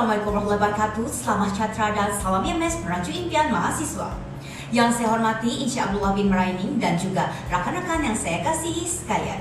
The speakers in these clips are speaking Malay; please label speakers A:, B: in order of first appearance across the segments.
A: Assalamualaikum warahmatullahi wabarakatuh. Selamat sejahtera dan salam YMS Merajuk Impian Mahasiswa. Yang saya hormati Encik Abdullah bin Maraining dan juga rakan-rakan yang saya kasihi sekalian.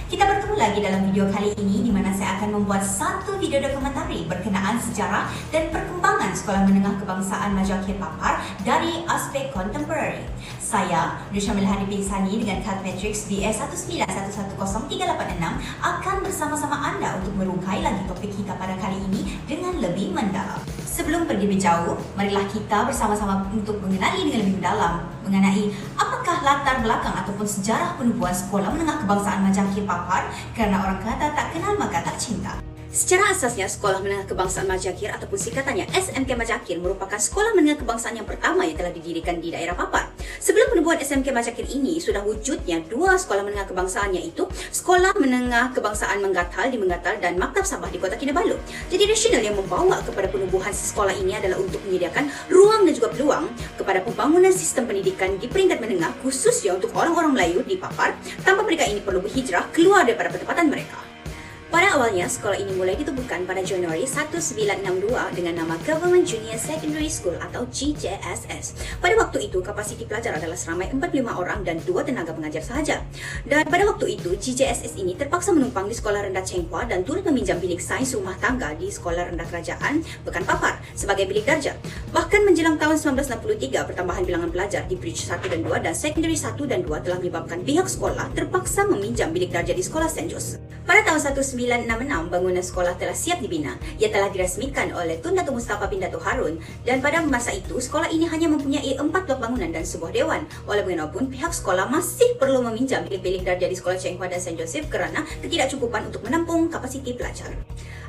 A: Kita bertemu lagi dalam video kali ini di mana saya akan membuat satu video dokumentari berkenaan sejarah dan perkembangan Sekolah Menengah Kebangsaan Majakir Papar dari aspek kontemporari. Saya, Nur Syamil Hani bin Sani dengan kad matriks BS1911036 akan bersama-sama anda untuk merungkai lagi topik kita pada kali ini dengan lebih mendalam. Sebelum pergi lebih jauh, marilah kita bersama-sama untuk mengenali dengan lebih mendalam mengenai apakah latar belakang ataupun sejarah penubuhan Sekolah Menengah Kebangsaan Majakir Papar, kerana orang kata tak kenal maka tak cinta. Secara asasnya, Sekolah Menengah Kebangsaan Majakir ataupun singkatannya SMK Majakir merupakan sekolah menengah kebangsaan yang pertama yang telah didirikan di daerah Papar. Sebelum penubuhan SMK Majakir ini, sudah wujudnya dua sekolah menengah kebangsaan, iaitu Sekolah Menengah Kebangsaan Menggatal di Menggatal dan Maktab Sabah di Kota Kinabalu. Jadi rasional yang membawa kepada penubuhan sekolah ini adalah untuk menyediakan ruang dan juga peluang kepada pembangunan sistem pendidikan di peringkat menengah, khususnya untuk orang-orang Melayu di Papar, tanpa mereka ini perlu berhijrah keluar daripada tempatan mereka. Pada awalnya, sekolah ini mulai ditubuhkan pada Januari 1962 dengan nama Government Junior Secondary School atau GJSS. Pada waktu itu, kapasiti pelajar adalah seramai 45 orang dan 2 tenaga pengajar sahaja. Dan pada waktu itu, GJSS ini terpaksa menumpang di Sekolah Rendah Cengkua dan turut meminjam bilik sains rumah tangga di Sekolah Rendah Kerajaan Pekan Papar sebagai bilik darjah. Bahkan menjelang tahun 1963, pertambahan bilangan pelajar di Bridge 1 dan 2 dan Secondary 1 dan 2 telah menyebabkan pihak sekolah terpaksa meminjam bilik darjah di Sekolah St. Joseph. Pada tahun 1966, bangunan sekolah telah siap dibina. Ia telah dirasmikan oleh Tun Datuk Mustafa bin Datuk Harun, dan pada masa itu sekolah ini hanya mempunyai 4 blok bangunan dan sebuah dewan. Walau bagaimanapun, pihak sekolah masih perlu meminjam bilik-bilik darjah di Sekolah Cengkua dan St. Joseph kerana ketidakcukupan untuk menampung kapasiti pelajar.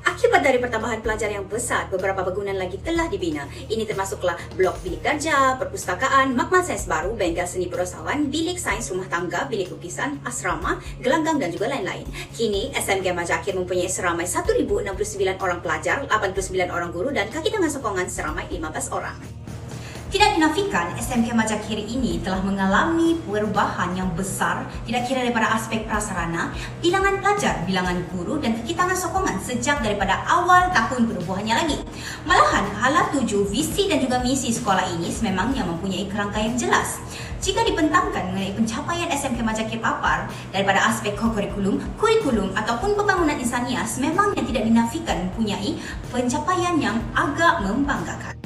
A: Akibat dari pertambahan pelajar yang besar, beberapa bangunan lagi telah dibina. Ini termasuklah blok bilik darjah, perpustakaan, makmal sains baru, bengkel seni perosawan, bilik sains rumah tangga, bilik lukisan, asrama, gelanggang dan juga lain-lain. Kini, SMK Majakir mempunyai seramai 1,069 orang pelajar, 89 orang guru dan kaki tangan sokongan seramai 15 orang. Tidak dinafikan, SMK Majakir ini telah mengalami perubahan yang besar tidak kira daripada aspek prasarana, bilangan pelajar, bilangan guru dan kaki tangan sokongan sejak daripada awal tahun penubuhannya lagi. Malahan, hala tuju, visi dan juga misi sekolah ini sememangnya mempunyai kerangka yang jelas. Jika dibentangkan mengenai pencapaian SMK Majakir Papar daripada aspek kurikulum ataupun pembangunan insaniah, sememangnya tidak dinafikan mempunyai pencapaian yang agak membanggakan.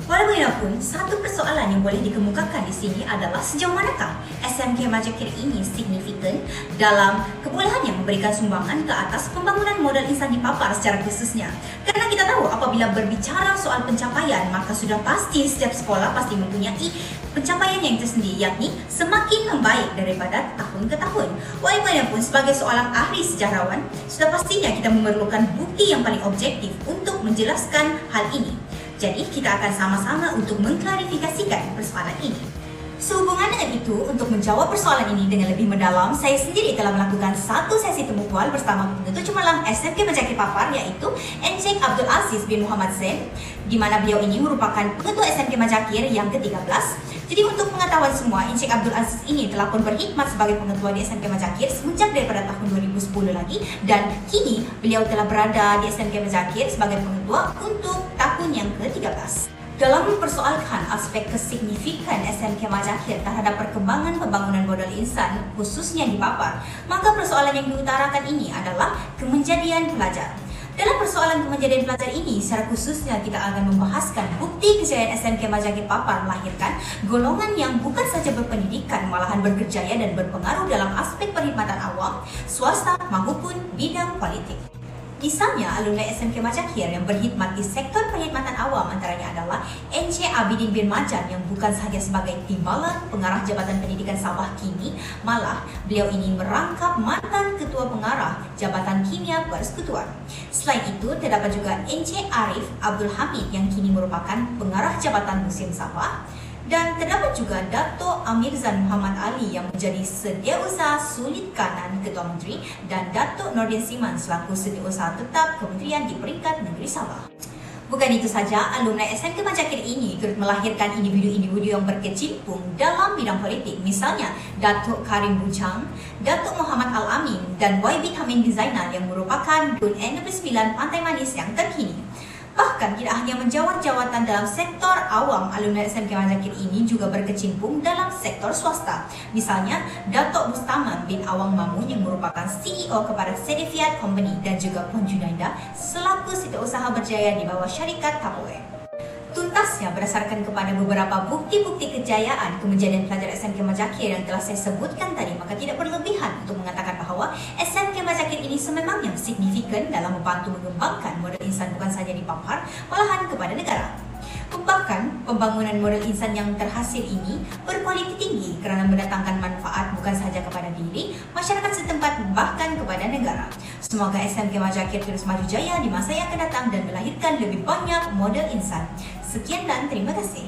A: Walau bagaimanapun, satu persoalan yang boleh dikemukakan di sini adalah sejauh manakah SMK Majakir ini signifikan dalam kebolehannya memberikan sumbangan ke atas pembangunan modal insan di Papar secara khususnya. Kerana kita tahu apabila berbicara soal pencapaian, maka sudah pasti setiap sekolah pasti mempunyai pencapaian yang tersendiri, yakni semakin membaik daripada tahun ke tahun. Walau bagaimanapun, sebagai seorang ahli sejarawan, sudah pastinya kita memerlukan bukti yang paling objektif untuk menjelaskan hal ini. Jadi, kita akan sama-sama untuk mengklarifikasikan persoalan ini. Sehubungan dengan itu, untuk menjawab persoalan ini dengan lebih mendalam, saya sendiri telah melakukan satu sesi temu bual bersama pengetua cemerlang SMK Majakir Papar, iaitu Encik Abdul Aziz bin Muhammad Zain, di mana beliau ini merupakan pengetua SMK Majakir yang ke-13. Jadi untuk pengetahuan semua, Encik Abdul Aziz ini telah pun berkhidmat sebagai pengetua di SMK Majakir semenjak daripada tahun 2010 lagi, dan kini beliau telah berada di SMK Majakir sebagai pengetua untuk tahun yang ke-13. Dalam mempersoalkan aspek kesignifikan SMK Majakir terhadap perkembangan pembangunan modal insan khususnya di Papar, maka persoalan yang diutarakan ini adalah kemenjadian pelajar. Dalam persoalan kemenjadian pelajar ini, secara khususnya kita akan membahaskan bukti kejayaan SMK Majakir Papar melahirkan golongan yang bukan saja berpendidikan, malahan berkerjaya dan berpengaruh dalam aspek perkhidmatan awam, swasta maupun bidang politik. Misalnya, alumni SMK Majakir yang berkhidmat di sektor perkhidmatan awam antaranya adalah Encik Abidin bin Majan yang bukan sahaja sebagai timbalan pengarah Jabatan Pendidikan Sabah kini, malah beliau ini merangkap mantan ketua pengarah Jabatan Kimia Persekutuan. Selain itu, terdapat juga Encik Arif Abdul Hamid yang kini merupakan pengarah Jabatan Museum Sabah. Dan terdapat juga Dato' Amirzan Muhammad Ali yang menjadi Setiausaha Sulit Kanan Ketua Menteri dan Dato' Nordin Siman selaku Setiausaha Tetap Kementerian di peringkat Negeri Sabah. Bukan itu saja, alumni SMK Majakir ini turut melahirkan individu-individu yang berkecimpung dalam bidang politik. Misalnya, Datuk Karim Bujang, Datuk Muhammad Al-Amin dan YB Hamid bin Zainal yang merupakan DUN N69 Pantai Manis yang terkini. Bahkan tidak hanya menjawat jawatan dalam sektor awam, alumni SMK Majakir ini juga berkecimpung dalam sektor swasta. Misalnya, Datuk Bustaman bin Awang Mamun yang merupakan CEO kepada Sedefiat Company dan juga Puan Junaida selaku setiausaha berjaya di bawah syarikat Tupperware. Tuntasnya berdasarkan kepada beberapa bukti-bukti kejayaan kemenjadian pelajar SMK Majakir yang telah saya sebutkan tadi, maka tidak berlebihan untuk mengatakan bahawa SMK Majakir ini sememangnya signifikan dalam membantu mengembangkan modal insan bukan sahaja di Pampar, malahan kepada negara. Bahkan, pembangunan modal insan yang terhasil ini berkualiti tinggi kerana mendatangkan manfaat bukan sahaja kepada diri, masyarakat setempat, bahkan kepada negara. Semoga SMK Majakir terus maju jaya di masa yang akan datang dan melahirkan lebih banyak modal insan. Sekian dan terima kasih.